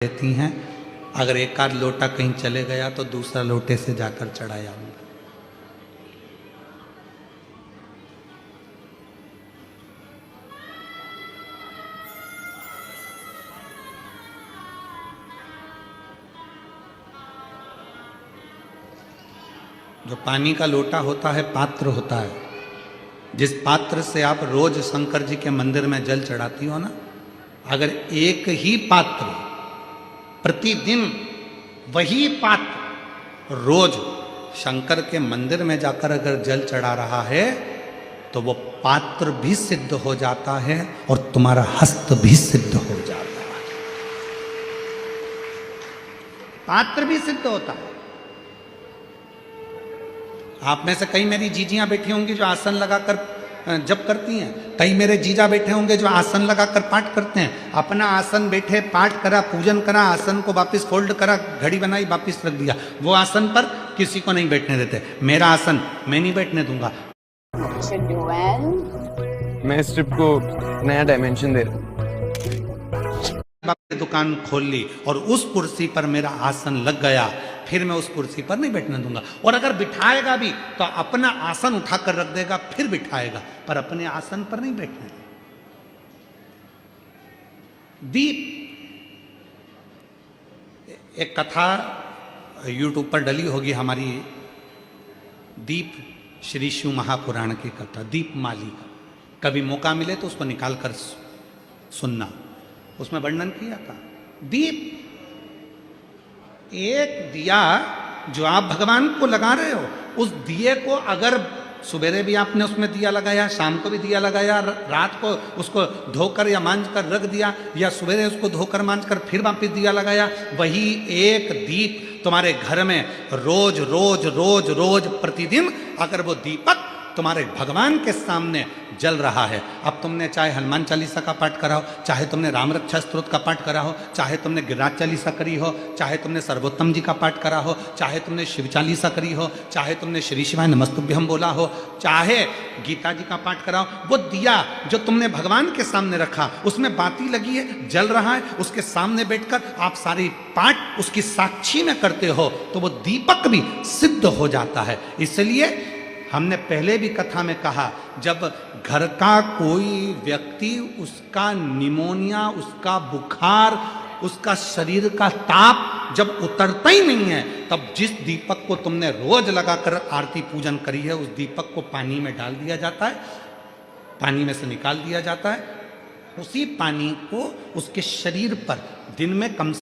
देती हैं। अगर एक आध लोटा कहीं चले गया तो दूसरा लोटे से जाकर चढ़ाया आऊंगा। जो पानी का लोटा होता है, पात्र होता है, जिस पात्र से आप रोज शंकर जी के मंदिर में जल चढ़ाती हो ना, अगर एक ही पात्र प्रतिदिन वही पात्र रोज शंकर के मंदिर में जाकर अगर जल चढ़ा रहा है तो वो पात्र भी सिद्ध हो जाता है और तुम्हारा हस्त भी सिद्ध हो जाता है। पात्र भी सिद्ध होता है। आप में से कई मेरी जीजियां बैठी होंगी जो आसन लगाकर जप करती हैं, कई मेरे जीजा बैठे होंगे जो आसन लगाकर पाठ करते हैं। अपना आसन बैठे, पाठ करा, पूजन करा, आसन को वापस फोल्ड करा, घड़ी बनाई, वापस रख दिया। वो आसन पर किसी को नहीं बैठने देते। मेरा आसन मैं नहीं बैठने दूंगा। मैं इस ट्रिप को नया डायमेंशन दे रहा हूं। दुकान खोल ली और उस कुर्सी पर मेरा आसन लग गया, फिर मैं उस कुर्सी पर नहीं बैठने दूंगा। और अगर बिठाएगा भी तो अपना आसन उठाकर रख देगा, फिर बिठाएगा, पर अपने आसन पर नहीं बैठने देगा। दीप, एक कथा यूट्यूब पर डली होगी हमारी, दीप श्री शिव महापुराण की कथा, दीप माली का। कभी मौका मिले तो उसको निकाल कर सुनना, उसमें वर्णन किया था। दीप, एक दिया जो आप भगवान को लगा रहे हो, उस दिए को अगर सुबेरे भी आपने उसमें दिया लगाया, शाम को भी दिया लगाया, रात को उसको धोकर या मांझ कर रख दिया, या सुबेरे उसको धोकर मांझ कर फिर वापिस दिया लगाया, वही एक दीप तुम्हारे घर में रोज रोज रोज रोज प्रतिदिन अगर वो दीपक तुम्हारे भगवान के सामने जल रहा है। अब तुमने चाहे हनुमान चालीसा का पाठ करा हो, चाहे तुमने राम रक्षा स्तोत्र का पाठ करा हो, चाहे तुमने गिरिराज चालीसा करी हो, चाहे तुमने सर्वोत्तम जी का पाठ करा हो, चाहे तुमने शिव चालीसा करी हो, चाहे तुमने श्री शिवाय नमस्तुभ्यम बोला हो, चाहे गीता जी का पाठ करा हो, वो दिया जो तुमने भगवान के सामने रखा, उसमें बाती लगी है, जल रहा है, उसके सामने बैठकर आप सारी पाठ उसकी साक्षी में करते हो तो वो दीपक भी सिद्ध हो जाता है। इसलिए हमने पहले भी कथा में कहा, जब घर का कोई व्यक्ति, उसका निमोनिया, उसका बुखार, उसका शरीर का ताप जब उतरता ही नहीं है, तब जिस दीपक को तुमने रोज लगाकर आरती पूजन करी है, उस दीपक को पानी में डाल दिया जाता है, पानी में से निकाल दिया जाता है। उसी पानी को उसके शरीर पर दिन में कम